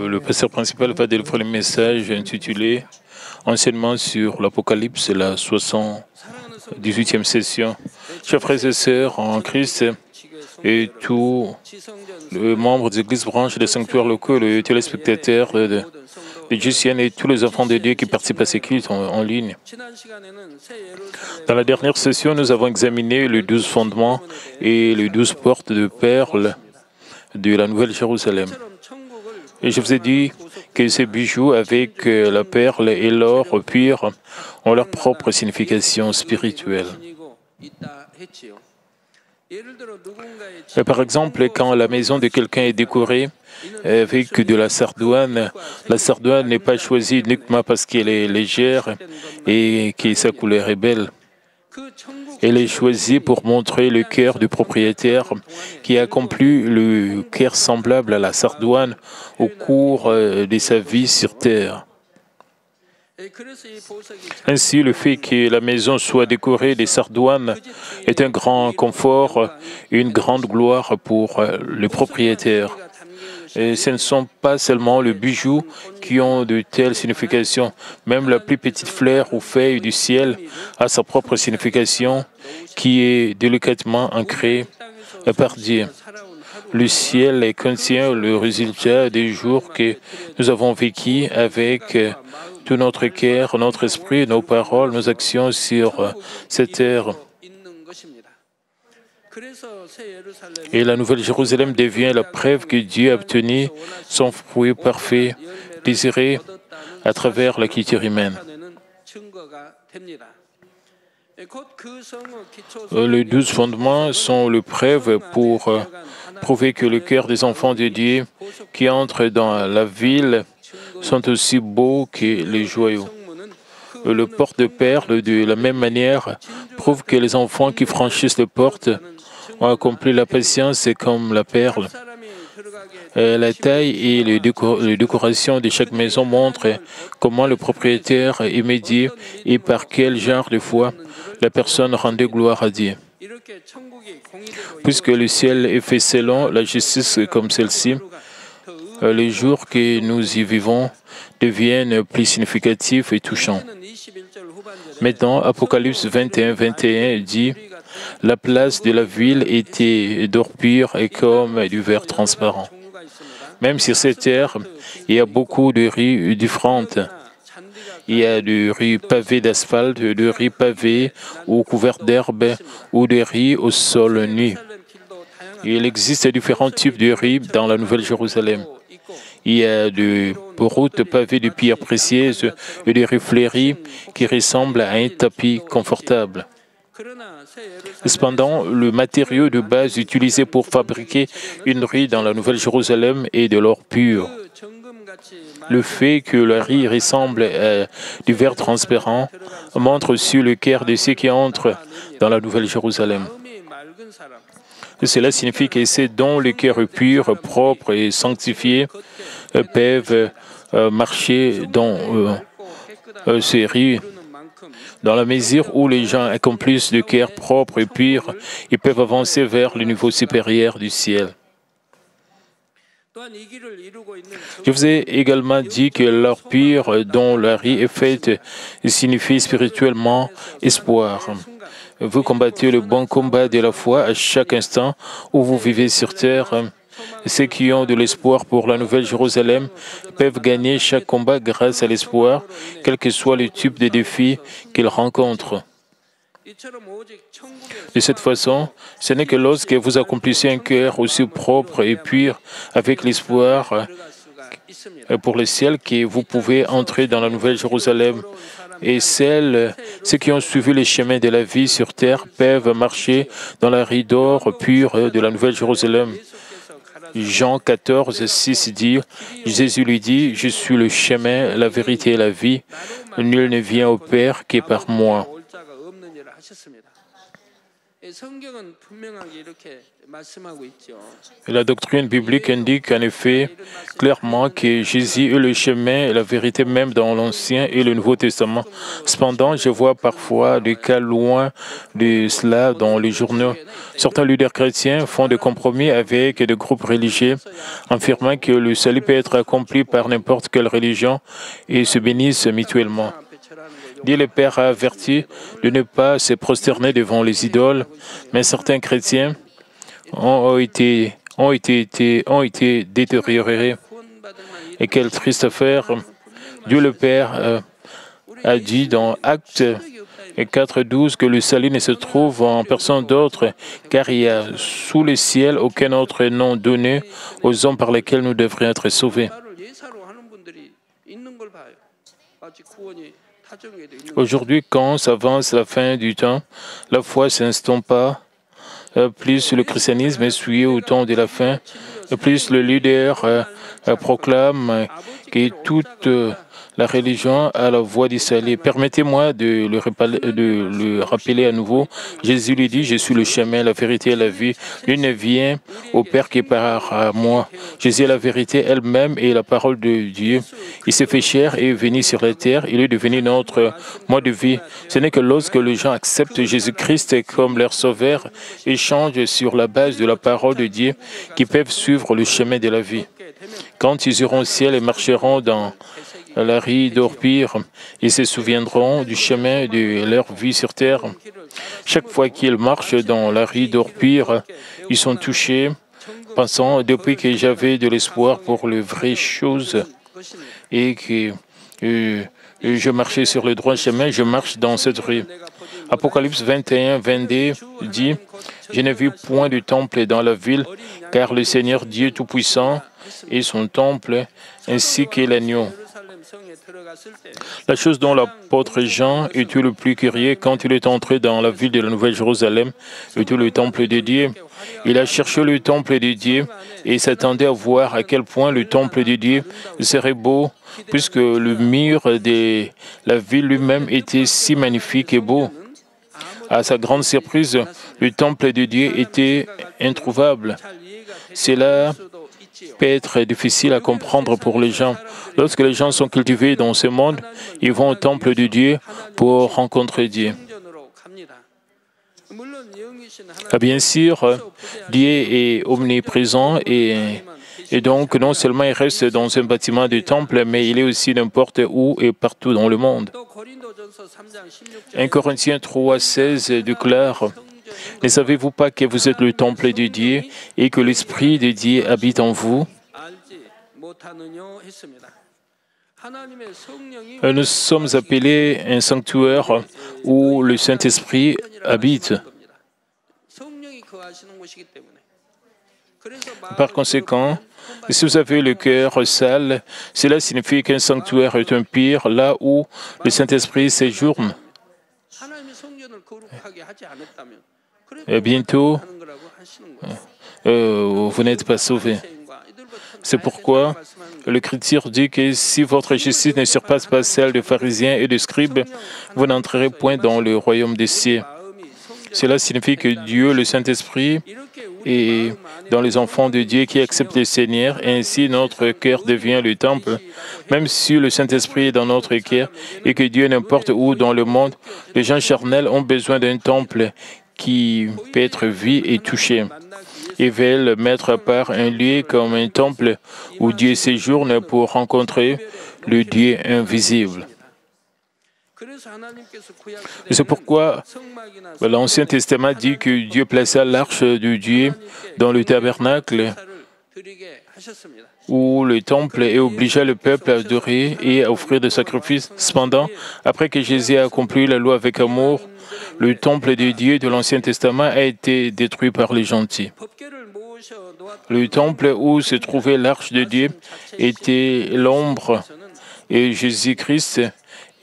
Le pasteur principal va délivrer le message intitulé Enseignement sur l'Apocalypse, la 78e session. Chers frères et sœurs en Christ et tous les membres des églises branches des sanctuaires locaux, les téléspectateurs de GCN et tous les enfants de Dieu qui participent à ces cultes en ligne. Dans la dernière session, nous avons examiné les 12 fondements et les 12 portes de perles de la Nouvelle Jérusalem. Et je vous ai dit que ces bijoux avec la perle et l'or pur ont leur propre signification spirituelle. Et par exemple, quand la maison de quelqu'un est décorée avec de la sardoine n'est pas choisie uniquement parce qu'elle est légère et que sa couleur est belle. Elle est choisie pour montrer le cœur du propriétaire qui a accompli le cœur semblable à la sardoine au cours de sa vie sur terre. Ainsi, le fait que la maison soit décorée de sardoine est un grand confort et une grande gloire pour le propriétaire. Et ce ne sont pas seulement les bijoux qui ont de telles significations. Même la plus petite fleur ou feuille du ciel a sa propre signification qui est délicatement ancrée par Dieu. Le ciel contient le résultat des jours que nous avons vécus avec tout notre cœur, notre esprit, nos paroles, nos actions sur cette terre. Et la Nouvelle Jérusalem devient la preuve que Dieu a obtenu son fruit parfait, désiré à travers la culture humaine. Les 12 fondements sont les preuves pour prouver que le cœur des enfants de Dieu qui entrent dans la ville sont aussi beaux que les joyaux. Le porte de perles, de la même manière, prouve que les enfants qui franchissent les portes ont accompli la patience comme la perle. La taille et les décorations de chaque maison montrent comment le propriétaire est médié et par quel genre de foi la personne rendait gloire à Dieu. Puisque le ciel est fait selon la justice comme celle-ci, les jours que nous y vivons deviennent plus significatifs et touchants. Maintenant, Apocalypse 21 dit « La place de la ville était d'or pur et comme du verre transparent. » Même sur cette terre, il y a beaucoup de rues différentes. Il y a des rues pavées d'asphalte, des rues pavées ou couvertes d'herbe ou des rues au sol nu. Il existe différents types de rues dans la Nouvelle Jérusalem. Il y a des routes pavées de pierres précieuses et des rues fleuries qui ressemblent à un tapis confortable. Cependant, le matériau de base utilisé pour fabriquer une rue dans la Nouvelle Jérusalem est de l'or pur. Le fait que la rue ressemble à du verre transparent montre aussi le cœur de ceux qui entrent dans la Nouvelle Jérusalem. Cela signifie que ceux dont le cœur est pur, propre et sanctifié peuvent marcher dans ces rues. Dans la mesure où les gens accomplissent le cœur propre et pur, ils peuvent avancer vers le niveau supérieur du ciel. Je vous ai également dit que l'or pur dont la rue est faite signifie spirituellement espoir. Vous combattez le bon combat de la foi à chaque instant où vous vivez sur terre. Ceux qui ont de l'espoir pour la Nouvelle Jérusalem peuvent gagner chaque combat grâce à l'espoir, quel que soit le type de défi qu'ils rencontrent. De cette façon, ce n'est que lorsque vous accomplissez un cœur aussi propre et pur avec l'espoir pour le ciel que vous pouvez entrer dans la Nouvelle Jérusalem. Et ceux qui ont suivi les chemins de la vie sur terre peuvent marcher dans la rue d'or pure de la Nouvelle Jérusalem. Jean 14, 6 dit, Jésus lui dit, « Je suis le chemin, la vérité et la vie. Nul ne vient au Père que par moi. » La doctrine biblique indique en effet clairement que Jésus est le chemin et la vérité même dans l'Ancien et le Nouveau Testament. Cependant, je vois parfois des cas loin de cela dans les journaux. Certains leaders chrétiens font des compromis avec des groupes religieux, affirmant que le salut peut être accompli par n'importe quelle religion et se bénissent mutuellement. Dieu le Père a averti de ne pas se prosterner devant les idoles, mais certains chrétiens ont été détériorés. Et quelle triste affaire! Dieu le Père a dit dans Actes 4:12 que le salut ne se trouve en personne d'autre, car il y a sous le ciel aucun autre nom donné aux hommes par lesquels nous devrions être sauvés. Aujourd'hui, quand s'avance la fin du temps, la foi s'estompe pas. Plus le christianisme est souillé au temps de la fin, plus le leader proclame que toute la religion a la voie du salut. Permettez-moi de le rappeler à nouveau. Jésus lui dit, je suis le chemin, la vérité et la vie. Nul ne vient au Père que par moi. Jésus est la vérité elle-même et la parole de Dieu. Il s'est fait chair et est venu sur la terre. Il est devenu notre mode de vie. Ce n'est que lorsque les gens acceptent Jésus-Christ comme leur sauveur et changent sur la base de la parole de Dieu qu'ils peuvent suivre le chemin de la vie. Quand ils iront au ciel et marcheront dans la rue d'Orpire, ils se souviendront du chemin de leur vie sur terre. Chaque fois qu'ils marchent dans la rue d'Orpire, ils sont touchés, pensant depuis que j'avais de l'espoir pour les vraies choses et que je marchais sur le droit chemin, je marche dans cette rue. Apocalypse 21:22 dit, « Je n'ai vu point de temple dans la ville, car le Seigneur Dieu Tout-Puissant est son temple, ainsi que l'agneau. » La chose dont l'apôtre Jean était le plus curieux quand il est entré dans la ville de la Nouvelle-Jérusalem était le temple de Dieu. Il a cherché le temple de Dieu et s'attendait à voir à quel point le temple de Dieu serait beau, puisque le mur de la ville lui-même était si magnifique et beau. À sa grande surprise, le temple de Dieu était introuvable. Cela peut être difficile à comprendre pour les gens. Lorsque les gens sont cultivés dans ce monde, ils vont au temple de Dieu pour rencontrer Dieu. Bien sûr, Dieu est omniprésent et donc non seulement il reste dans un bâtiment du temple, mais il est aussi n'importe où et partout dans le monde. 1 Corinthiens 3:16 déclare, « Ne savez-vous pas que vous êtes le temple de Dieu et que l'Esprit de Dieu habite en vous ?» Nous sommes appelés un sanctuaire où le Saint-Esprit habite. Par conséquent, si vous avez le cœur sale, cela signifie qu'un sanctuaire est un pire là où le Saint-Esprit séjourne. Et bientôt, vous n'êtes pas sauvés. C'est pourquoi l'Écriture dit que si votre justice ne surpasse pas celle des pharisiens et des scribes, vous n'entrerez point dans le royaume des cieux. Cela signifie que Dieu, le Saint-Esprit, est dans les enfants de Dieu qui acceptent le Seigneur, et ainsi notre cœur devient le temple. Même si le Saint-Esprit est dans notre cœur et que Dieu est n'importe où dans le monde, les gens charnels ont besoin d'un temple qui peut être vu et touché. Ils veulent mettre à part un lieu comme un temple où Dieu séjourne pour rencontrer le Dieu invisible. C'est pourquoi l'Ancien Testament dit que Dieu plaça l'arche de Dieu dans le tabernacle où le temple et obligea le peuple à adorer et à offrir des sacrifices. Cependant, après que Jésus a accompli la loi avec amour, le temple de Dieu de l'Ancien Testament a été détruit par les gentils. Le temple où se trouvait l'arche de Dieu était l'ombre et Jésus-Christ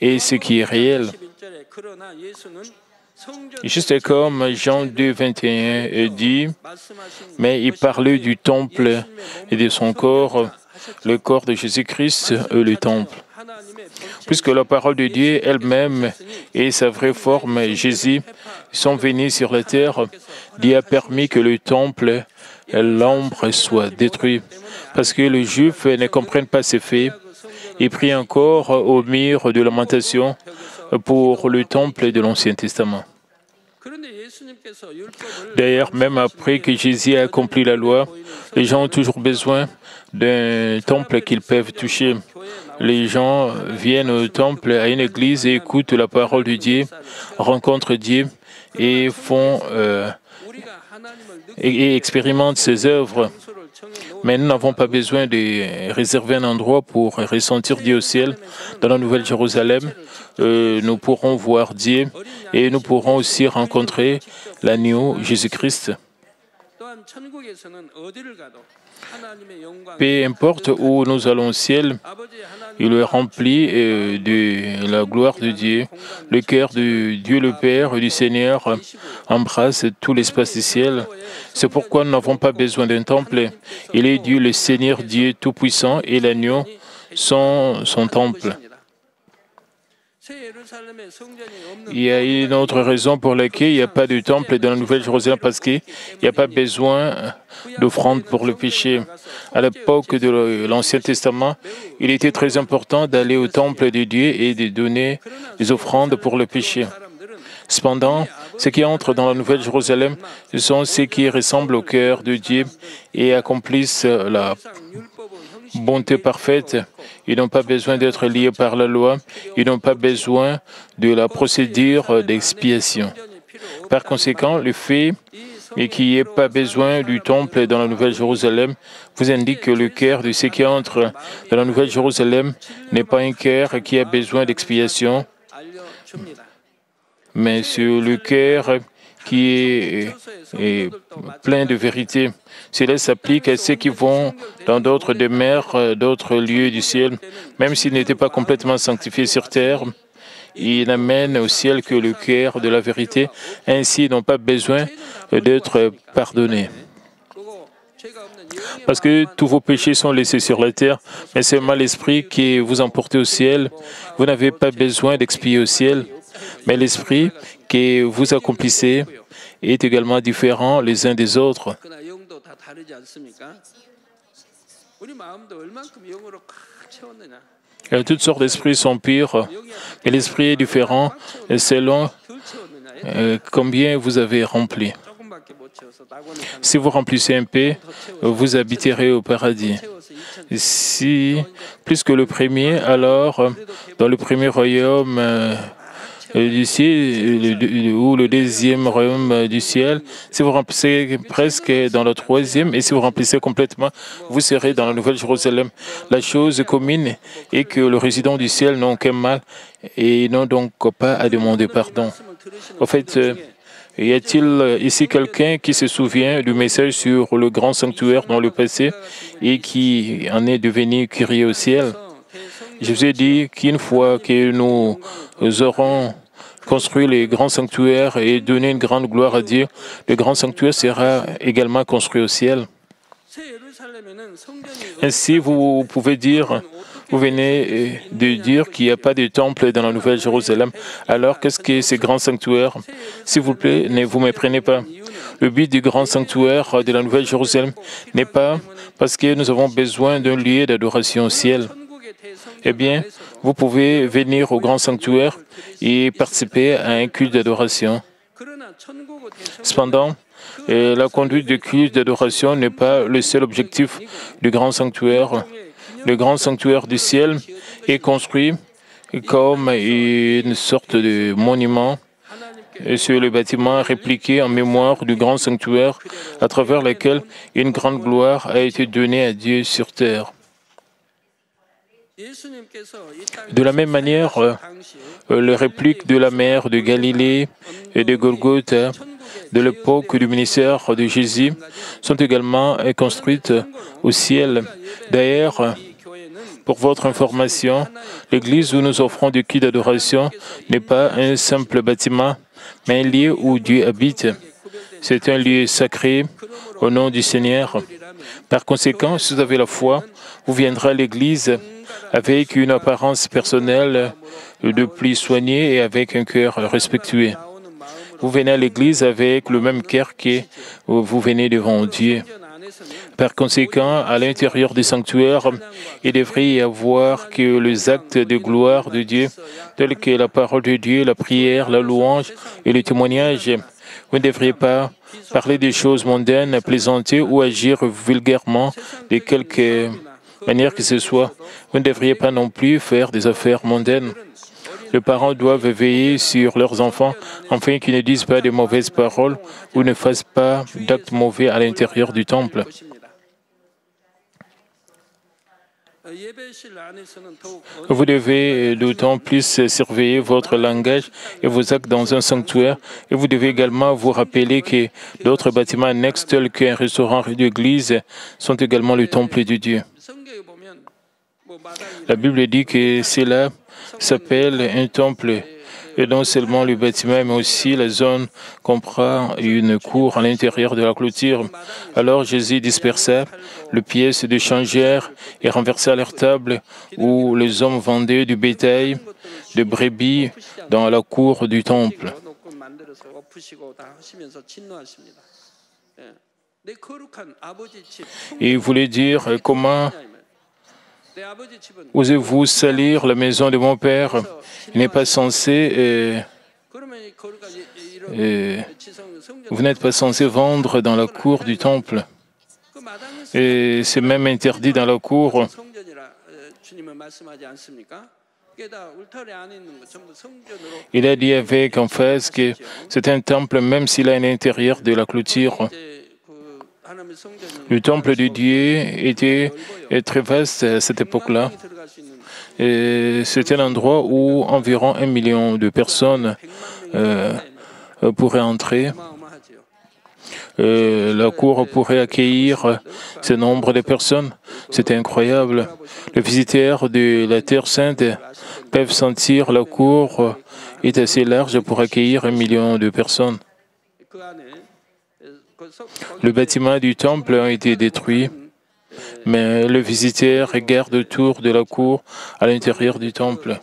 est ce qui est réel. Juste comme Jean 2:21 dit, mais il parlait du temple et de son corps, le corps de Jésus-Christ est le temple. puisque la parole de Dieu elle-même et sa vraie forme, Jésus, sont venus sur la terre. Dieu a permis que le temple, l'ombre, soit détruit. Parce que les Juifs ne comprennent pas ces faits. Ils prient encore au mur de lamentation pour le temple de l'Ancien Testament. D'ailleurs, même après que Jésus a accompli la loi, les gens ont toujours besoin d'un temple qu'ils peuvent toucher. Les gens viennent au temple, à une église, et écoutent la parole de Dieu, rencontrent Dieu et et expérimentent ses œuvres. Mais nous n'avons pas besoin de réserver un endroit pour ressentir Dieu au ciel. Dans la Nouvelle Jérusalem, nous pourrons voir Dieu et nous pourrons aussi rencontrer l'agneau Jésus-Christ. Peu importe où nous allons au ciel, il est rempli de la gloire de Dieu. Le cœur de Dieu le Père et du Seigneur embrasse tout l'espace du ciel. C'est pourquoi nous n'avons pas besoin d'un temple. Il est Dieu, le Seigneur Dieu Tout-Puissant, et l'agneau sont son temple. Il y a une autre raison pour laquelle il n'y a pas de temple dans la Nouvelle Jérusalem, parce qu'il n'y a pas besoin d'offrande pour le péché. À l'époque de l'Ancien Testament, il était très important d'aller au temple de Dieu et de donner des offrandes pour le péché. Cependant, ceux qui entrent dans la Nouvelle Jérusalem sont ceux qui ressemblent au cœur de Dieu et accomplissent la bonté parfaite. Ils n'ont pas besoin d'être liés par la loi. Ils n'ont pas besoin de la procédure d'expiation. Par conséquent, le fait qu'il n'y ait pas besoin du temple dans la Nouvelle Jérusalem vous indique que le cœur de ceux qui entrent dans la Nouvelle Jérusalem n'est pas un cœur qui a besoin d'expiation, mais c'est le cœur qui est plein de vérité. Cela s'applique à ceux qui vont dans d'autres demeures, d'autres lieux du ciel. Même s'ils n'étaient pas complètement sanctifiés sur terre, ils n'amènent au ciel que le cœur de la vérité. Ainsi, ils n'ont pas besoin d'être pardonnés. Parce que tous vos péchés sont laissés sur la terre, mais c'est seulement l'Esprit qui vous emporte au ciel. Vous n'avez pas besoin d'expier au ciel, mais l'Esprit que vous accomplissez est également différent les uns des autres. Toutes sortes d'esprits sont purs, et l'esprit est différent selon combien vous avez rempli. Si vous remplissez un peu, vous habiterez au paradis. Si plus que le premier, alors dans le premier royaume du ciel, ou le deuxième royaume du ciel, si vous remplissez presque dans le troisième, et si vous remplissez complètement, vous serez dans la Nouvelle Jérusalem. La chose commune est que les résidents du ciel n'ont qu'un mal et n'ont donc pas à demander pardon. En fait, y a-t-il ici quelqu'un qui se souvient du message sur le grand sanctuaire dans le passé et qui en est devenu curieux au ciel? Je vous ai dit qu'une fois que nous aurons construit les grands sanctuaires et donné une grande gloire à Dieu, le grand sanctuaire sera également construit au ciel. Ainsi, vous pouvez dire, vous venez de dire qu'il n'y a pas de temple dans la Nouvelle Jérusalem. Alors, qu'est-ce que ces grands sanctuaires? S'il vous plaît, ne vous méprenez pas. Le but du grand sanctuaire de la Nouvelle Jérusalem n'est pas parce que nous avons besoin d'un lieu d'adoration au ciel. Eh bien, vous pouvez venir au grand sanctuaire et participer à un culte d'adoration. Cependant, la conduite du culte d'adoration n'est pas le seul objectif du grand sanctuaire. Le grand sanctuaire du ciel est construit comme une sorte de monument sur le bâtiment répliqué en mémoire du grand sanctuaire à travers lequel une grande gloire a été donnée à Dieu sur terre. De la même manière, les répliques de la mer de Galilée et de Golgotha de l'époque du ministère de Jésus sont également construites au ciel. D'ailleurs, pour votre information, l'église où nous offrons du culte d'adoration n'est pas un simple bâtiment, mais un lieu où Dieu habite. C'est un lieu sacré au nom du Seigneur. Par conséquent, si vous avez la foi, vous viendrez à l'Église avec une apparence personnelle de plus soignée et avec un cœur respectueux. Vous venez à l'Église avec le même cœur que vous venez devant Dieu. Par conséquent, à l'intérieur du sanctuaire, il devrait y avoir que les actes de gloire de Dieu, tels que la parole de Dieu, la prière, la louange et le témoignage. Vous ne devriez pas parler des choses mondaines, plaisanter ou agir vulgairement de quelque manière que ce soit. Vous ne devriez pas non plus faire des affaires mondaines. Les parents doivent veiller sur leurs enfants afin qu'ils ne disent pas de mauvaises paroles ou ne fassent pas d'actes mauvais à l'intérieur du temple. Vous devez d'autant plus surveiller votre langage et vos actes dans un sanctuaire, et vous devez également vous rappeler que d'autres bâtiments annexes tels qu'un restaurant d'église sont également le temple de Dieu. La Bible dit que cela s'appelle un temple, et non seulement le bâtiment, mais aussi la zone comprend une cour à l'intérieur de la clôture. Alors Jésus dispersa les pièces de changères et renversa leur table où les hommes vendaient du bétail, de brebis dans la cour du temple. Et il voulait dire comment osez-vous salir la maison de mon père? Il n'est pas censé, vous n'êtes pas censé vendre dans la cour du temple. Et c'est même interdit dans la cour. Il a dit avec emphase que c'est un temple même s'il a un intérieur de la clôture. Le temple de Dieu était très vaste à cette époque-là. C'était un endroit où environ 1 million de personnes pourraient entrer. La cour pourrait accueillir ce nombre de personnes. C'était incroyable. Les visiteurs de la Terre Sainte peuvent sentir la cour est assez large pour accueillir 1 million de personnes. Le bâtiment du temple a été détruit, mais le visiteur regarde autour de la cour à l'intérieur du temple.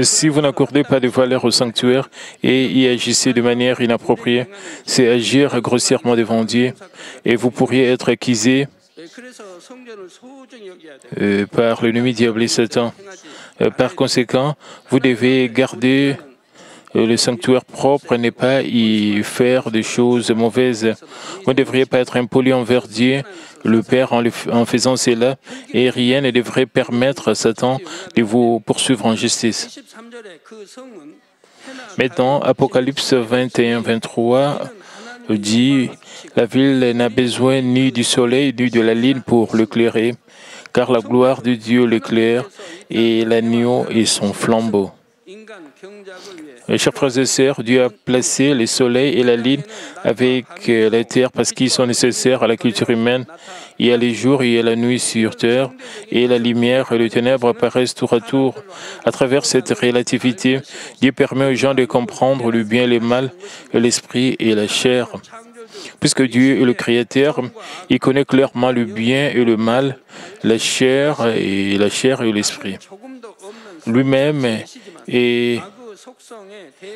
Si vous n'accordez pas de valeur au sanctuaire et y agissez de manière inappropriée, c'est agir grossièrement devant Dieu et vous pourriez être accusé par l'ennemi diable et Satan. Par conséquent, vous devez garder le sanctuaire propre et ne pas y faire des choses mauvaises. Vous ne devriez pas être impoli envers Dieu, le Père, en faisant cela, et rien ne devrait permettre à Satan de vous poursuivre en justice. Maintenant, Apocalypse 21-23 dit « La ville n'a besoin ni du soleil ni de la lune pour l'éclairer, car la gloire de Dieu l'éclaire et l'agneau est son flambeau. » Chers frères et sœurs, Dieu a placé le soleil et la lune avec la terre parce qu'ils sont nécessaires à la culture humaine. Il y a les jours et il y a la nuit sur terre, et la lumière et les ténèbres apparaissent tour à tour. À travers cette relativité, Dieu permet aux gens de comprendre le bien et le mal, l'esprit et la chair. Puisque Dieu est le Créateur, il connaît clairement le bien et le mal, la chair et l'esprit. Lui-même est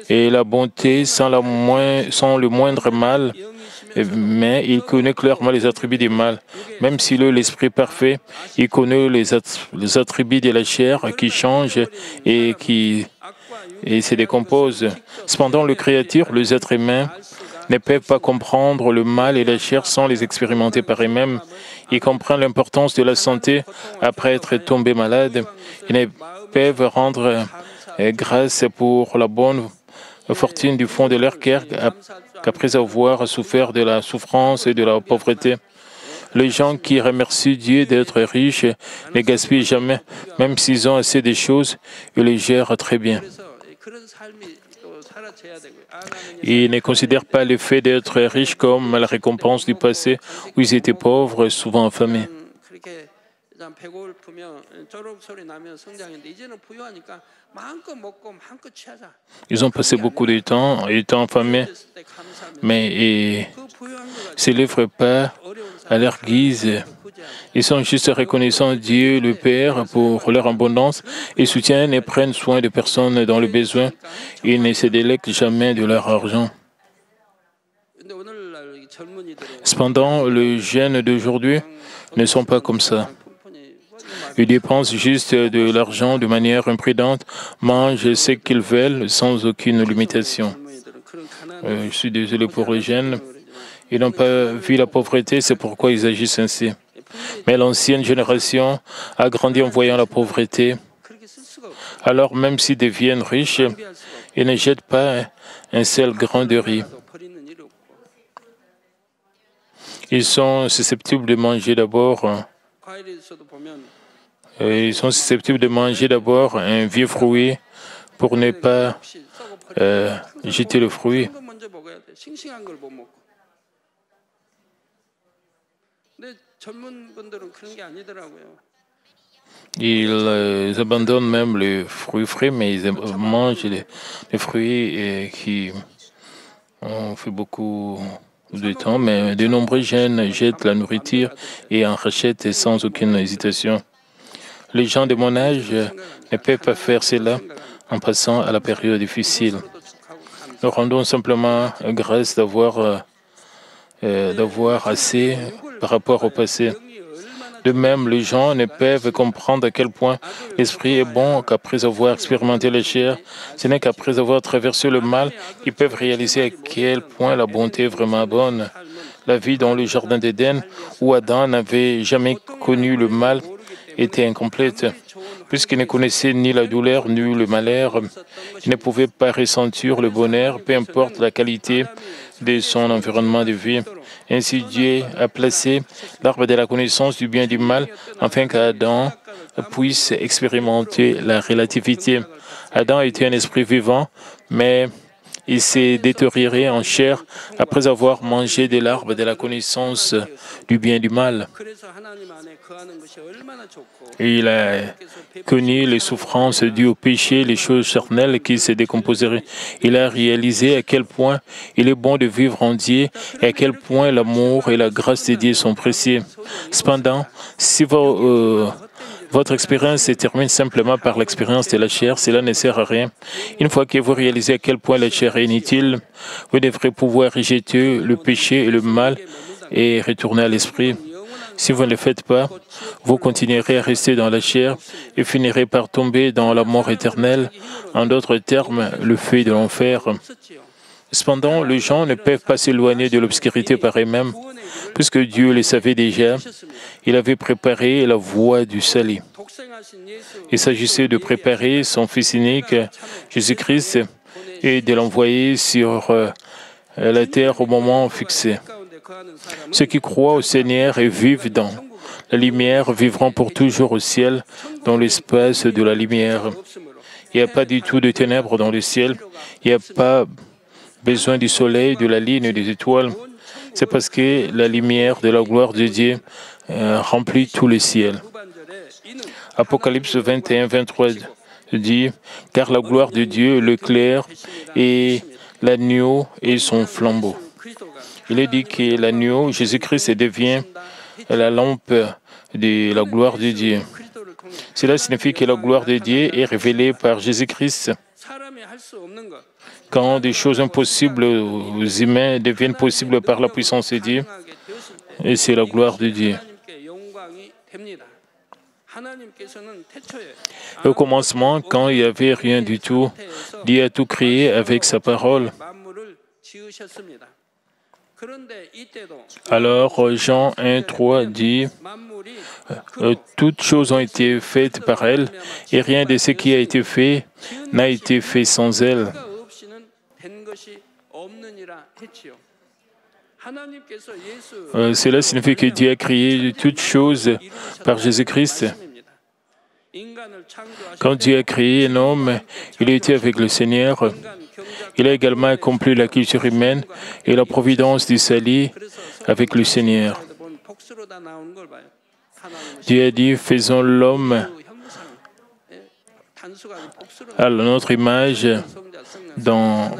la bonté sans le moindre mal, mais il connaît clairement les attributs du mal. Même s'il est l'esprit parfait, il connaît les attributs de la chair qui changent et se décomposent. Cependant, le Créateur, les êtres humains, ne peuvent pas comprendre le mal et la chair sans les expérimenter par eux-mêmes. Ils comprennent l'importance de la santé après être tombés malades. Ils ne peuvent rendre grâce pour la bonne fortune du fond de leur cœur qu'après avoir souffert de la souffrance et de la pauvreté. Les gens qui remercient Dieu d'être riches ne gaspillent jamais, même s'ils ont assez de choses, ils les gèrent très bien. Ils ne considèrent pas le fait d'être riches comme la récompense du passé où ils étaient pauvres et souvent affamés. Ils ont passé beaucoup de temps étant affamés, mais ils ne se livrent pas à leur guise. Ils sont juste reconnaissants Dieu, le Père, pour leur abondance. Ils soutiennent et prennent soin de personnes dans le besoin. Ils ne se délectent jamais de leur argent. Cependant, les jeunes d'aujourd'hui ne sont pas comme ça. Ils dépensent juste de l'argent de manière imprudente, mangent ce qu'ils veulent sans aucune limitation. Je suis désolé pour les jeunes. Ils n'ont pas vu la pauvreté, c'est pourquoi ils agissent ainsi. Mais l'ancienne génération a grandi en voyant la pauvreté. Alors même s'ils deviennent riches, ils ne jettent pas un seul grain de riz. Ils sont susceptibles de manger d'abord. Ils sont susceptibles de manger d'abord un vieux fruit pour ne pas jeter le fruit. Ils abandonnent même les fruits frais, mais ils mangent les fruits qui ont fait beaucoup de temps. Mais de nombreux jeunes jettent la nourriture et en rachètent sans aucune hésitation. Les gens de mon âge ne peuvent pas faire cela en passant à la période difficile. Nous rendons simplement grâce d'avoir assez par rapport au passé. De même, les gens ne peuvent comprendre à quel point l'esprit est bon qu'après avoir expérimenté la chair, ce n'est qu'après avoir traversé le mal qu'ils peuvent réaliser à quel point la bonté est vraiment bonne. La vie dans le jardin d'Éden, où Adam n'avait jamais connu le mal, était incomplète. Puisqu'il ne connaissait ni la douleur ni le malheur, il ne pouvait pas ressentir le bonheur, peu importe la qualité de son environnement de vie. Ainsi, Dieu a placé l'arbre de la connaissance du bien et du mal afin qu'Adam puisse expérimenter la relativité. Adam était un esprit vivant, mais il s'est détérioré en chair après avoir mangé de l'arbre de la connaissance du bien et du mal. Il a connu les souffrances dues au péché, les choses charnelles qui se décomposeraient. Il a réalisé à quel point il est bon de vivre en Dieu et à quel point l'amour et la grâce de Dieu sont précieux. Cependant, si votre expérience se termine simplement par l'expérience de la chair, cela ne sert à rien. Une fois que vous réalisez à quel point la chair est inutile, vous devrez pouvoir rejeter le péché et le mal et retourner à l'esprit. Si vous ne le faites pas, vous continuerez à rester dans la chair et finirez par tomber dans la mort éternelle, en d'autres termes, le feu de l'enfer. Cependant, les gens ne peuvent pas s'éloigner de l'obscurité par eux-mêmes, puisque Dieu le savait déjà. Il avait préparé la voie du salut. Il s'agissait de préparer son Fils unique, Jésus-Christ, et de l'envoyer sur la terre au moment fixé. Ceux qui croient au Seigneur et vivent dans la lumière vivront pour toujours au ciel, dans l'espace de la lumière. Il n'y a pas du tout de ténèbres dans le ciel. Il n'y a pas besoin du soleil, de la lune et des étoiles. C'est parce que la lumière de la gloire de Dieu remplit tout le ciel. Apocalypse 21, 23 dit « Car la gloire de Dieu, le clair, et l'agneau et son flambeau. » Il est dit que l'agneau, Jésus-Christ, devient la lampe de la gloire de Dieu. Cela signifie que la gloire de Dieu est révélée par Jésus-Christ. Quand des choses impossibles aux humains deviennent possibles par la puissance de Dieu, et c'est la gloire de Dieu. Au commencement, quand il n'y avait rien du tout, Dieu a tout créé avec sa parole. Alors, Jean 1, 3 dit « Toutes choses ont été faites par elle, et rien de ce qui a été fait n'a été fait sans elle. » Cela signifie que Dieu a créé toutes choses par Jésus-Christ. Quand Dieu a créé un homme, il était avec le Seigneur. Il a également accompli la culture humaine et la providence du salut avec le Seigneur. Dieu a dit, faisons l'homme à notre image dans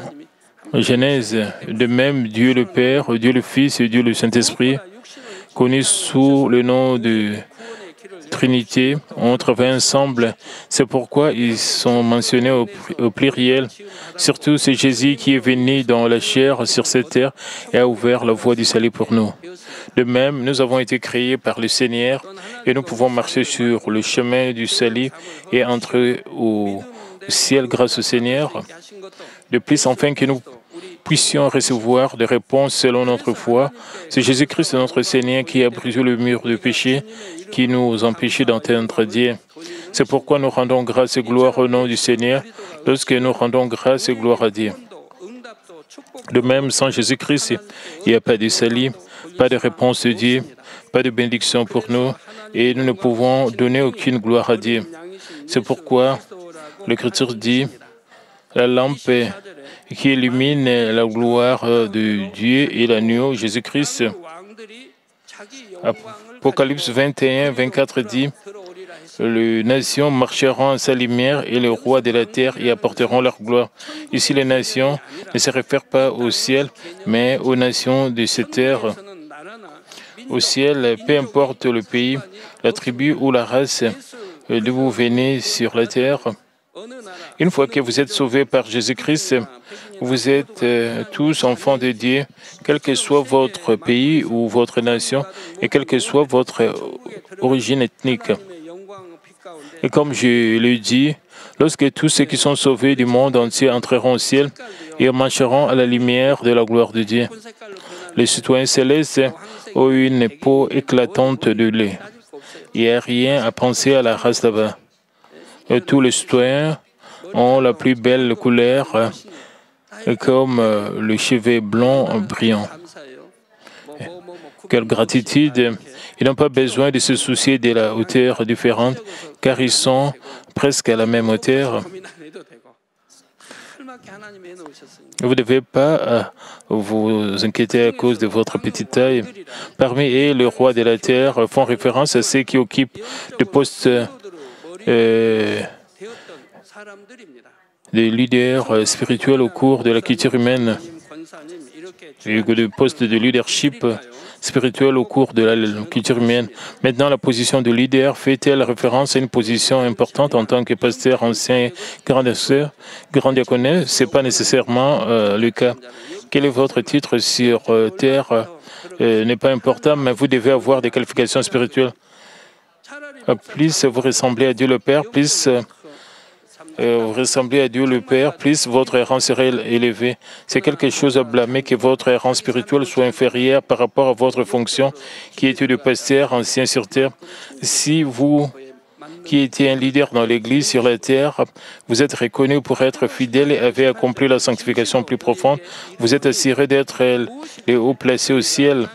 Genèse. De même, Dieu le Père, Dieu le Fils et Dieu le Saint-Esprit, connus sous le nom de Trinité, ont travaillé ensemble. C'est pourquoi ils sont mentionnés au pluriel. Surtout, c'est Jésus qui est venu dans la chair sur cette terre et a ouvert la voie du salut pour nous. De même, nous avons été créés par le Seigneur et nous pouvons marcher sur le chemin du salut et entrer au ciel grâce au Seigneur. De plus, afin que nous puissions recevoir des réponses selon notre foi, c'est Jésus-Christ notre Seigneur qui a brisé le mur de péché qui nous empêchait d'atteindre Dieu. C'est pourquoi nous rendons grâce et gloire au nom du Seigneur lorsque nous rendons grâce et gloire à Dieu. De même, sans Jésus-Christ, il n'y a pas de salut, pas de réponse de Dieu, pas de bénédiction pour nous et nous ne pouvons donner aucune gloire à Dieu. C'est pourquoi l'Écriture dit la lampe qui illumine la gloire de Dieu et l'agneau Jésus-Christ. Apocalypse 21, 24 dit les nations marcheront à sa lumière et les rois de la terre y apporteront leur gloire. Ici, les nations ne se réfèrent pas au ciel, mais aux nations de cette terre. Au ciel, peu importe le pays, la tribu ou la race d'où vous venez sur la terre. Une fois que vous êtes sauvés par Jésus-Christ, vous êtes tous enfants de Dieu, quel que soit votre pays ou votre nation, et quelle que soit votre origine ethnique. Et comme je le dis, lorsque tous ceux qui sont sauvés du monde entier entreront au ciel, ils marcheront à la lumière de la gloire de Dieu. Les citoyens célestes ont une peau éclatante de lait. Il n'y a rien à penser à la race là-bas. Tous les citoyens ont la plus belle couleur, comme le cheveu blond brillant. Quelle gratitude! Ils n'ont pas besoin de se soucier de la hauteur différente, car ils sont presque à la même hauteur. Vous ne devez pas vous inquiéter à cause de votre petite taille. Parmi eux, le roi de la terre font référence à ceux qui occupent des postes de leaders spirituels au cours de la culture humaine et de postes de leadership spirituel au cours de la culture humaine. Maintenant, la position de leader fait-elle référence à une position importante en tant que pasteur, ancien, grand diaconné? Ce n'est pas nécessairement le cas. Quel est votre titre sur terre n'est pas important, mais vous devez avoir des qualifications spirituelles. Plus vous ressemblez à Dieu le Père, plus vous ressemblez à Dieu le Père, plus votre rang serait élevé. C'est quelque chose à blâmer que votre rang spirituel soit inférieur par rapport à votre fonction qui était de pasteur ancien sur terre. Si vous, qui étiez un leader dans l'Église sur la terre, vous êtes reconnu pour être fidèle et avez accompli la sanctification plus profonde, vous êtes assuré d'être les hauts placés au ciel.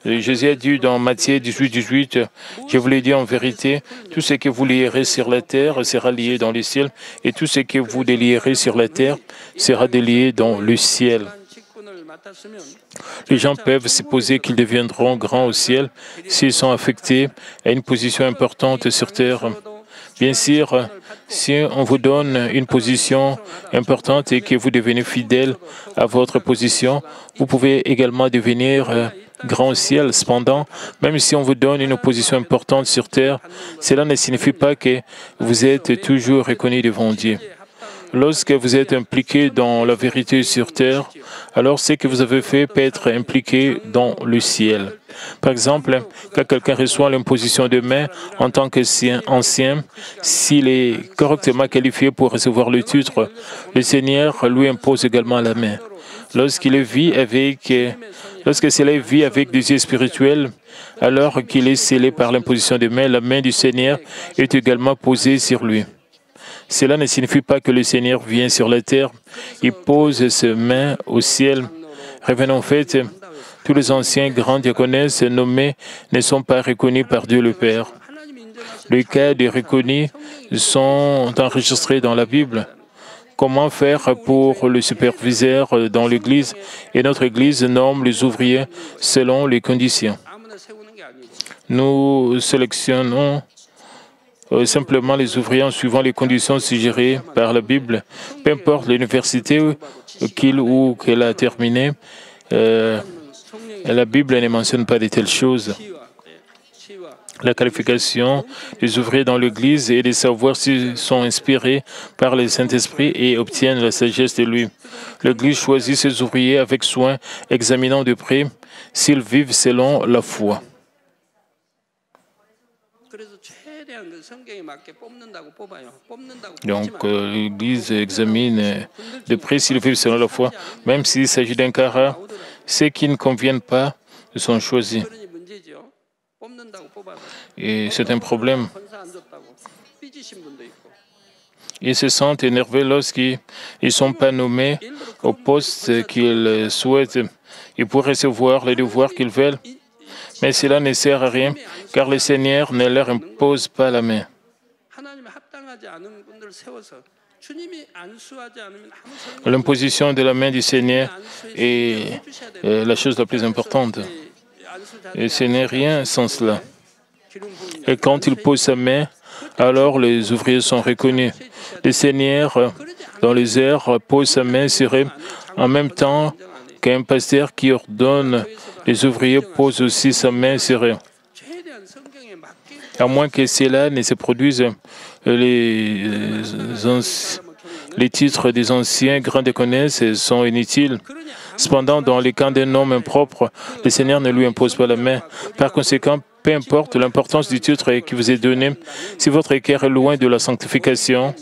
Jésus a dit dans Matthieu 18, 18, « Je vous l'ai dit en vérité, tout ce que vous lierez sur la terre sera lié dans le ciel, et tout ce que vous délierez sur la terre sera délié dans le ciel. » Les gens peuvent supposer qu'ils deviendront grands au ciel s'ils sont affectés à une position importante sur terre. Bien sûr, si on vous donne une position importante et que vous devenez fidèle à votre position, vous pouvez également devenir grand au ciel. Cependant, même si on vous donne une position importante sur terre, cela ne signifie pas que vous êtes toujours reconnu devant Dieu. Lorsque vous êtes impliqué dans la vérité sur terre, alors ce que vous avez fait peut être impliqué dans le ciel. Par exemple, quand quelqu'un reçoit l'imposition de main en tant qu'ancien, s'il est correctement qualifié pour recevoir le titre, le Seigneur lui impose également la main. Lorsque cela vit avec des yeux spirituels, alors qu'il est scellé par l'imposition de main, la main du Seigneur est également posée sur lui. Cela ne signifie pas que le Seigneur vient sur la terre, il pose ses mains au ciel. Revenons au fait, tous les anciens grands diaconesses nommés ne sont pas reconnus par Dieu le Père. Les cas de reconnus sont enregistrés dans la Bible. Comment faire pour le superviseur dans l'Église? Et notre Église nomme les ouvriers selon les conditions. Nous sélectionnons simplement les ouvriers en suivant les conditions suggérées par la Bible. Peu importe l'université qu'il ou qu'elle a terminée, la Bible ne mentionne pas de telles choses. La qualification des ouvriers dans l'Église et de savoir s'ils sont inspirés par le Saint-Esprit et obtiennent la sagesse de lui. L'Église choisit ses ouvriers avec soin, examinant de près s'ils vivent selon la foi. Donc, l'Église examine de près s'ils vivent selon la foi. Même s'il s'agit d'un cas rare, ceux qui ne conviennent pas sont choisis. Et c'est un problème. Ils se sentent énervés lorsqu'ils ne sont pas nommés au poste qu'ils souhaitent. Ils pourraient recevoir les devoirs qu'ils veulent, mais cela ne sert à rien, car le Seigneur ne leur impose pas la main. L'imposition de la main du Seigneur est la chose la plus importante. Et ce n'est rien sans cela. Et quand il pose sa main, alors les ouvriers sont reconnus. Le Seigneur, dans les airs, pose sa main sur eux en même temps qu'un pasteur qui ordonne les ouvriers pose aussi sa main sur eux. À moins que cela ne se produise, les titres des anciens grands diaconés sont inutiles. Cependant, dans les cas d'un homme impropre, le Seigneur ne lui impose pas la main. Par conséquent, peu importe l'importance du titre qui vous est donné, si votre cœur est loin de la sanctification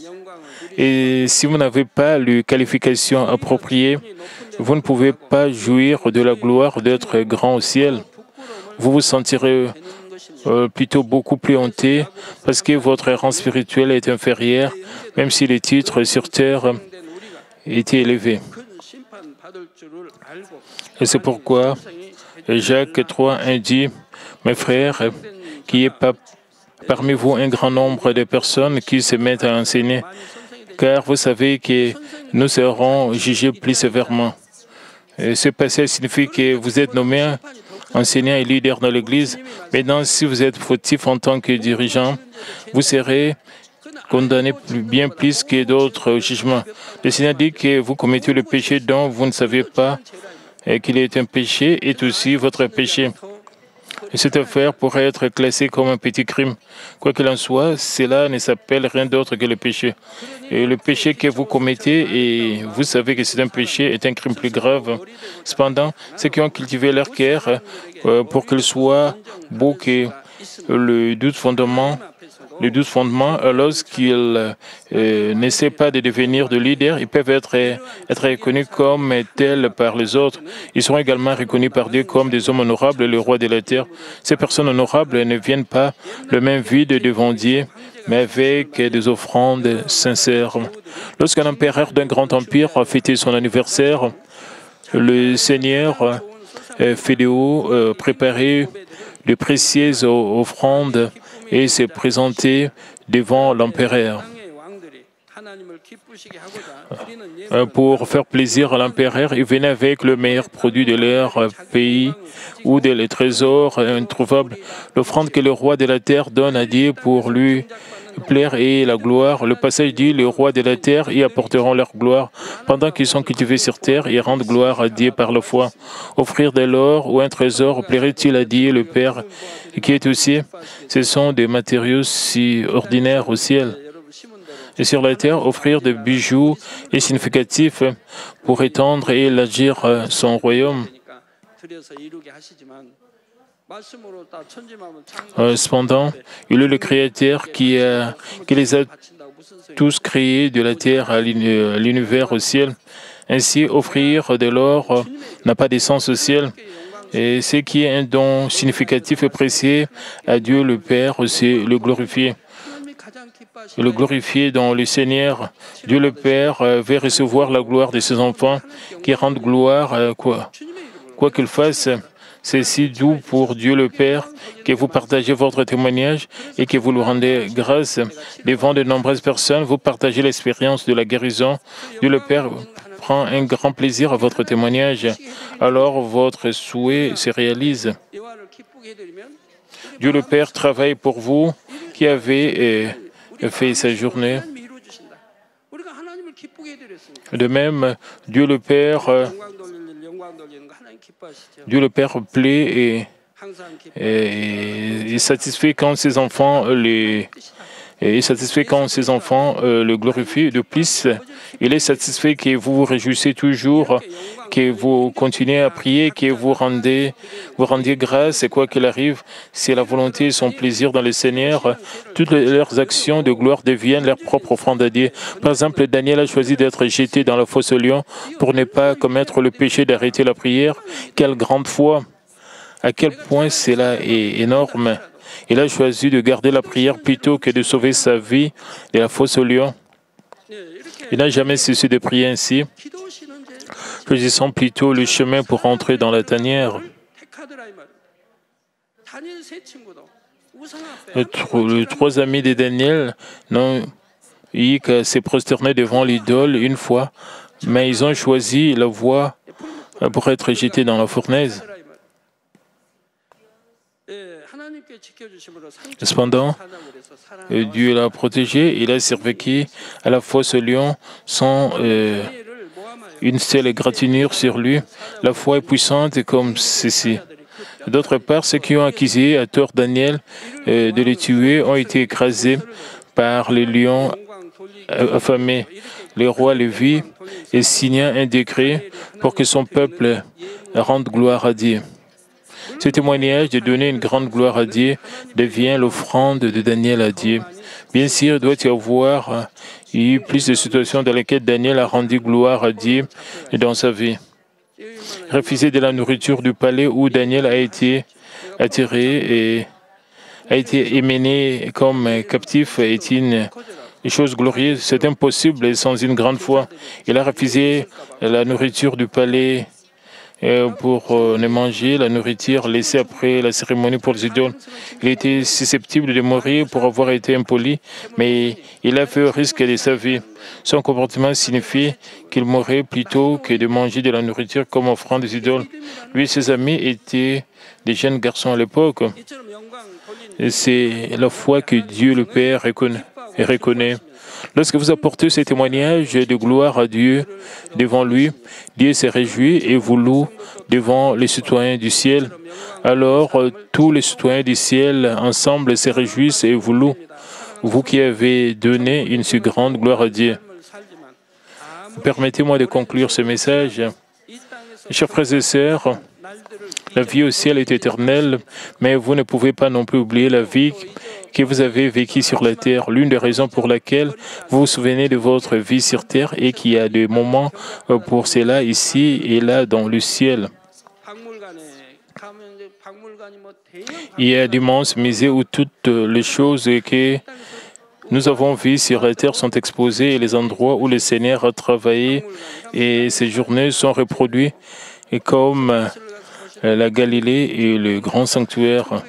et si vous n'avez pas les qualifications appropriées, vous ne pouvez pas jouir de la gloire d'être grand au ciel. Vous vous sentirez plutôt beaucoup plus honteux parce que votre rang spirituel est inférieur, même si les titres sur terre étaient élevés. Et c'est pourquoi Jacques 3:1 dit, « Mes frères, qu'il n'y ait pas parmi vous un grand nombre de personnes qui se mettent à enseigner, car vous savez que nous serons jugés plus sévèrement. » Ce passage signifie que vous êtes nommé enseignant et leader dans l'Église. Maintenant, si vous êtes fautif en tant que dirigeant, vous serez condamné bien plus que d'autres au jugement. Le Seigneur dit que vous commettez le péché dont vous ne savez pas qu'il est un péché est aussi votre péché. Et cette affaire pourrait être classée comme un petit crime. Quoi qu'il en soit, cela ne s'appelle rien d'autre que le péché. Et le péché que vous commettez, et vous savez que c'est un péché, est un crime plus grave. Cependant, ceux qui ont cultivé leur cœur pour qu'il soit beau que le doute fondement, lorsqu'ils n'essaient pas de devenir de leaders, ils peuvent être reconnus comme tels par les autres. Ils seront également reconnus par Dieu comme des hommes honorables, le roi de la terre. Ces personnes honorables ne viennent pas le main vide devant Dieu, mais avec des offrandes sincères. Lorsqu'un empereur d'un grand empire a fêté son anniversaire, le Seigneur Fédéo préparait de précieuses offrandes et s'est présenté devant l'empereur. Pour faire plaisir à l'empereur, ils venaient avec le meilleur produit de leur pays ou des trésors introuvables. L'offrande que le roi de la terre donne à Dieu pour lui plaire et la gloire. Le passage dit, les rois de la terre y apporteront leur gloire. Pendant qu'ils sont cultivés sur terre, ils rendent gloire à Dieu par la foi. Offrir de l'or ou un trésor plairait-il à Dieu le Père qui est au ciel? Ce sont des matériaux si ordinaires au ciel. Et sur la terre, offrir des bijoux est significatif pour étendre et élargir son royaume. Cependant, il est le Créateur qui les a tous créés de la terre à l'univers au ciel. Ainsi, offrir de l'or n'a pas de sens au ciel. Et ce qui est un don significatif et précieux à Dieu le Père, c'est le glorifier. Le glorifier dans le Seigneur. Dieu le Père veut recevoir la gloire de ses enfants qui rendent gloire quoi qu'ils fassent. C'est si doux pour Dieu le Père que vous partagez votre témoignage et que vous lui rendez grâce devant de nombreuses personnes. Vous partagez l'expérience de la guérison. Dieu le Père prend un grand plaisir à votre témoignage. Alors votre souhait se réalise. Dieu le Père travaille pour vous qui avez fait sa journée. De même, Dieu le Père plaît et est satisfait quand ses enfants le glorifient. De plus, il est satisfait que vous vous réjouissez toujours, que vous continuez à prier, que vous rendiez grâce, et quoi qu'il arrive, c'est la volonté et son plaisir dans le Seigneur. Toutes leurs actions de gloire deviennent leur propre offrande à Dieu. Par exemple, Daniel a choisi d'être jeté dans la fosse aux lions pour ne pas commettre le péché d'arrêter la prière. Quelle grande foi! À quel point cela est énorme! Il a choisi de garder la prière plutôt que de sauver sa vie de la fosse aux lions. Il n'a jamais cessé de prier ainsi, choisissant plutôt le chemin pour entrer dans la tanière. Les trois amis de Daniel n'ont eu qu'à se prosterner devant l'idole une fois, mais ils ont choisi la voie pour être jetés dans la fournaise. Cependant, Dieu l'a protégé, il a survécu à la fosse aux lions sans une seule égratignure sur lui. La foi est puissante comme ceci. D'autre part, ceux qui ont accusé à tort Daniel de le tuer ont été écrasés par les lions affamés. Le roi le vit et signa un décret pour que son peuple rende gloire à Dieu. Ce témoignage de donner une grande gloire à Dieu devient l'offrande de Daniel à Dieu. Bien sûr, il doit y avoir eu plus de situations dans lesquelles Daniel a rendu gloire à Dieu dans sa vie. Refuser de la nourriture du palais où Daniel a été attiré et a été émené comme captif est une chose glorieuse. C'est impossible sans une grande foi. Il a refusé la nourriture du palais pour ne manger la nourriture laissée après la cérémonie pour les idoles. Il était susceptible de mourir pour avoir été impoli, mais il a fait au risque de sa vie. Son comportement signifie qu'il mourrait plutôt que de manger de la nourriture comme offrande des idoles. Lui et ses amis étaient des jeunes garçons à l'époque. C'est la foi que Dieu le Père reconnaît. Lorsque vous apportez ce témoignage de gloire à Dieu devant lui, Dieu se réjouit et vous loue devant les citoyens du ciel. Alors, tous les citoyens du ciel ensemble se réjouissent et vous louent, vous qui avez donné une si grande gloire à Dieu. Permettez-moi de conclure ce message. Chers frères et sœurs, la vie au ciel est éternelle, mais vous ne pouvez pas non plus oublier la vie que vous avez vécue sur la terre. L'une des raisons pour laquelle vous vous souvenez de votre vie sur terre est qu'il y a des moments pour cela ici et là dans le ciel. Il y a d'immenses musées où toutes les choses que nous avons vues sur la terre sont exposées et les endroits où le Seigneur a travaillé et ces journées sont reproduites comme la Galilée et le grand sanctuaire.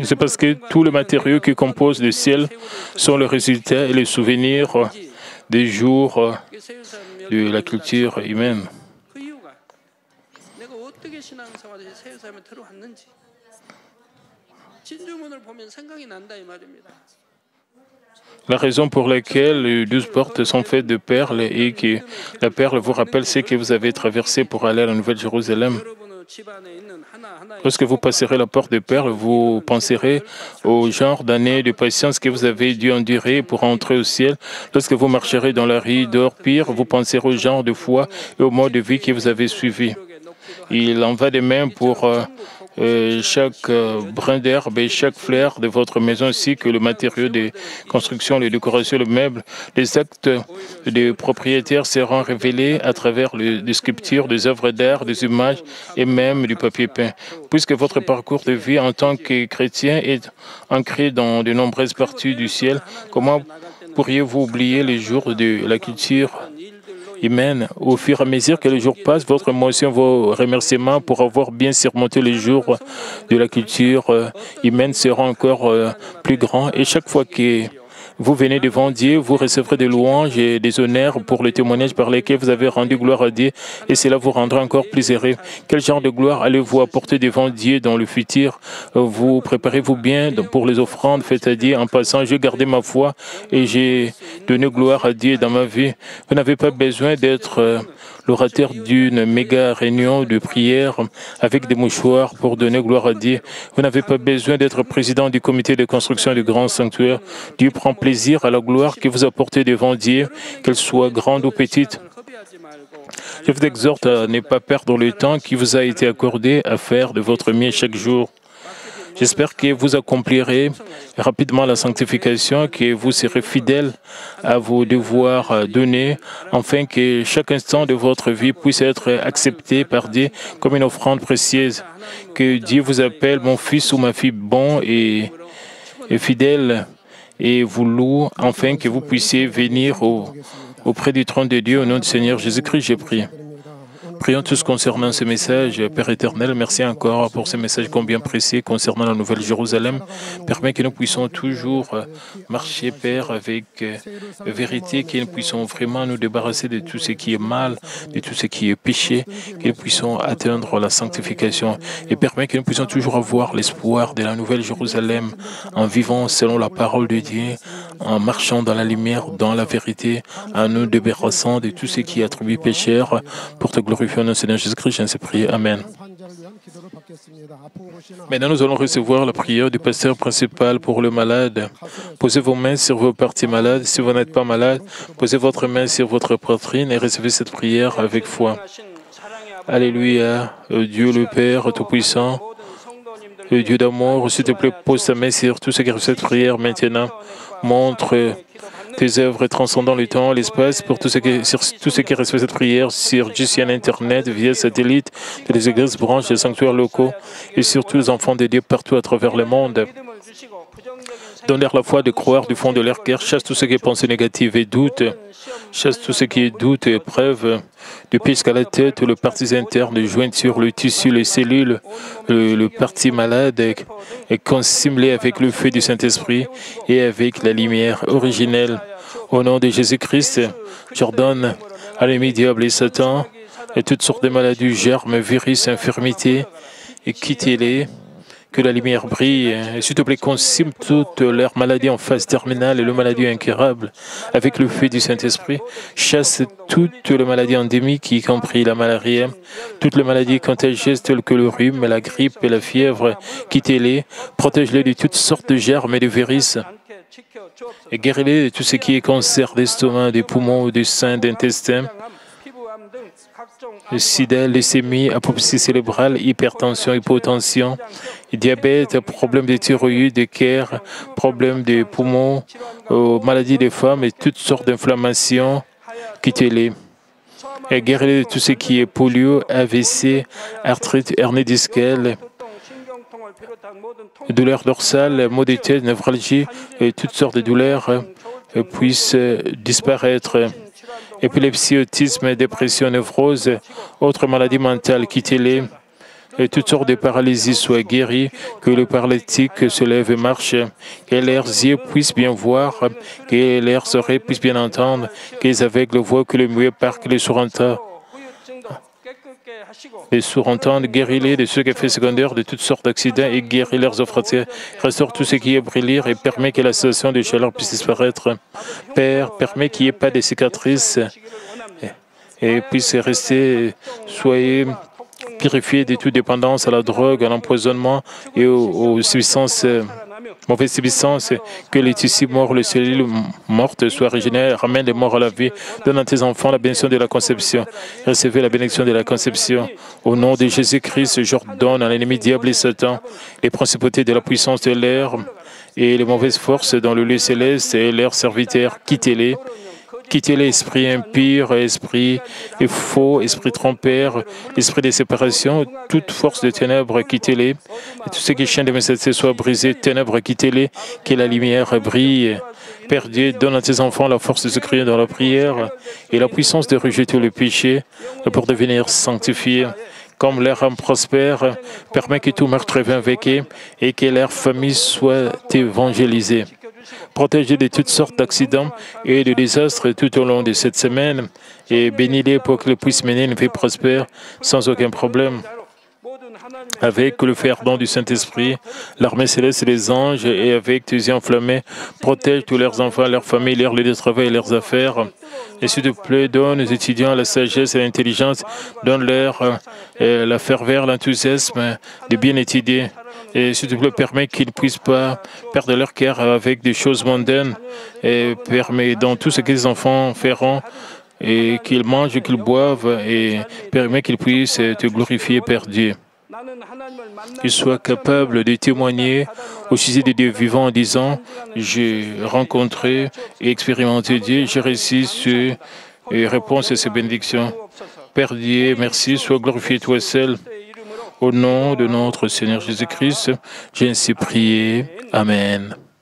C'est parce que tous les matériaux qui composent le ciel sont le résultat et le souvenir des jours de la culture humaine. La raison pour laquelle les 12 portes sont faites de perles et que la perle vous rappelle ce que vous avez traversé pour aller à la Nouvelle-Jérusalem. Lorsque vous passerez la porte de perles, vous penserez au genre d'années de patience que vous avez dû endurer pour entrer au ciel. Lorsque vous marcherez dans la rue d'or pire, vous penserez au genre de foi et au mode de vie que vous avez suivi. Il en va de même pour chaque brin d'herbe et chaque fleur de votre maison, ainsi que le matériau de construction, les décorations, le meuble. Les actes des propriétaires seront révélés à travers des sculptures, des œuvres d'art, des images et même du papier peint. Puisque votre parcours de vie en tant que chrétien est ancré dans de nombreuses parties du ciel, comment pourriez-vous oublier les jours de la culture Amen. Au fur et à mesure que les jours passent, votre émotion, vos remerciements pour avoir bien surmonté les jours de la culture, Amen, seront encore plus grands. Et chaque fois que vous venez devant Dieu, vous recevrez des louanges et des honneurs pour le témoignage par lesquels vous avez rendu gloire à Dieu et cela vous rendra encore plus heureux. Quel genre de gloire allez-vous apporter devant Dieu dans le futur? Vous préparez-vous bien pour les offrandes faites à Dieu en passant, j'ai gardé ma foi et j'ai donné gloire à Dieu dans ma vie. Vous n'avez pas besoin d'être l'orateur d'une méga réunion de prière avec des mouchoirs pour donner gloire à Dieu. Vous n'avez pas besoin d'être président du comité de construction du grand sanctuaire. Dieu prend plaisir à la gloire que vous apportez devant Dieu, qu'elle soit grande ou petite. Je vous exhorte à ne pas perdre le temps qui vous a été accordé à faire de votre mieux chaque jour. J'espère que vous accomplirez rapidement la sanctification, que vous serez fidèle à vos devoirs donnés, afin que chaque instant de votre vie puisse être accepté par Dieu comme une offrande précieuse. Que Dieu vous appelle mon fils ou ma fille bon et fidèle et vous loue, afin que vous puissiez venir auprès du trône de Dieu. Au nom du Seigneur Jésus-Christ, j'ai prié. Prions tous concernant ce message. Père éternel, merci encore pour ce message combien précis concernant la Nouvelle Jérusalem. Permets que nous puissions toujours marcher, Père, avec vérité, que nous puissions vraiment nous débarrasser de tout ce qui est mal, de tout ce qui est péché, que nous puissions atteindre la sanctification. Et permets que nous puissions toujours avoir l'espoir de la Nouvelle Jérusalem en vivant selon la parole de Dieu, en marchant dans la lumière, dans la vérité, en nous débarrassant de tout ce qui est attribué pécheur pour te glorifier. Au nom du Seigneur Jésus-Christ, j'en prié. Amen. Maintenant, nous allons recevoir la prière du pasteur principal pour le malade. Posez vos mains sur vos parties malades. Si vous n'êtes pas malade, posez votre main sur votre poitrine et recevez cette prière avec foi. Alléluia. Dieu le Père Tout-Puissant, Dieu d'amour, s'il te plaît, pose ta main sur tout ce qui reçoit cette prière maintenant. Montre tes œuvres transcendant le temps, l'espace, pour tout ce qui reçoit cette prière sur GCN Internet, via satellite, de les églises, branches, des sanctuaires locaux, et surtout les enfants de Dieu partout à travers le monde. Donne-leur la foi de croire du fond de leur cœur, chasse tout ce qui est pensée négative et doute, chasse tout ce qui est doute et épreuve, depuis jusqu'à la tête, le parti interne, les jointures, le tissu, les cellules, le parti malade est consimulé avec le feu du Saint-Esprit et avec la lumière originelle. Au nom de Jésus-Christ, j'ordonne à l'ennemi diable et Satan et toutes sortes de maladies, germes, virus, infirmités, et quittez-les. Que la lumière brille, et s'il te plaît, consume toutes leurs maladies en phase terminale et les maladies incurables avec le feu du Saint-Esprit. Chasse toutes les maladies endémiques, y compris la malaria, toutes les maladies contagieuses telles que le rhume, la grippe et la fièvre. Quittez-les, protège-les de toutes sortes de germes et de virus. Et guéris-les de tout ce qui est cancer d'estomac, des poumons, des seins, d'intestin. Le sida, leucémie, apoplexie cérébrale, hypertension, hypotension, diabète, problèmes de thyroïde, de cœur, problèmes des poumons, maladies des femmes et toutes sortes d'inflammations, quittez-les. Et guéris-les de tout ce qui est polio, AVC, arthrite, hernie discale, douleurs dorsales, maux de tête, névralgie et toutes sortes de douleurs puissent disparaître. Épilepsie, autisme, dépression, névrose, autres maladies mentales, quittez-les. Et toutes sortes de paralysies soient guéries, que le paralytique se lève et marche, que leurs yeux puissent bien voir, que leurs oreilles puissent bien entendre, que les aveugles voient, que les muets parlent, que les sourds entendent. Les sourds entendent, guéris-les de ceux qui effets secondaires de toutes sortes d'accidents et guéris leurs offres. Restaure tout ce qui est brûlé et permet que la situation de chaleur puisse disparaître. Père, permet qu'il n'y ait pas de cicatrices et puisse rester, soyez purifiés de toute dépendance à la drogue, à l'empoisonnement et aux substances, mauvaises substances, que les tissus morts, les cellules mortes soient régénérées, ramène les morts à la vie, donne à tes enfants la bénédiction de la conception. Recevez la bénédiction de la conception. Au nom de Jésus-Christ, j'ordonne à l'ennemi diable et Satan, les principautés de la puissance de l'air et les mauvaises forces dans le lieu céleste et leurs serviteurs, quittez-les, Quittez l'esprit impur, esprit faux, esprit trompeur, esprit de séparation, toute force de ténèbres, quittez-les. Et tout ce qui est chaîne de méchanceté soit brisé, ténèbres, quittez-les, que la lumière brille. Père Dieu, donne à tes enfants la force de se crier dans la prière et la puissance de rejeter le péché pour devenir sanctifiés. Comme leur âme prospère, permet que tout meurtre vienne vaincu et que leur famille soit évangélisée. Protégez de toutes sortes d'accidents et de désastres tout au long de cette semaine et bénis-les pour qu'ils puissent mener une vie prospère sans aucun problème. Avec le fer-don du Saint-Esprit, l'armée céleste et les anges, et avec tes yeux enflammés, protège tous leurs enfants, leurs familles, leurs lieux de travail et leurs affaires. Et s'il te plaît, donne aux étudiants la sagesse et l'intelligence, donne-leur la ferveur, l'enthousiasme de bien étudier. Et s'il te plaît, permets qu'ils ne puissent pas perdre leur cœur avec des choses mondaines. Et permets dans tout ce que les enfants feront, et qu'ils mangent, qu'ils boivent, et permets qu'ils puissent te glorifier, Père Dieu. Qu'ils soient capables de témoigner au sujet des dieux vivants en disant « J'ai rencontré et expérimenté Dieu, j'ai réussi ce réponse à ces bénédictions. » Père Dieu, merci, sois glorifié toi seul. Au nom de notre Seigneur Jésus-Christ, j'ai ainsi prié. Amen.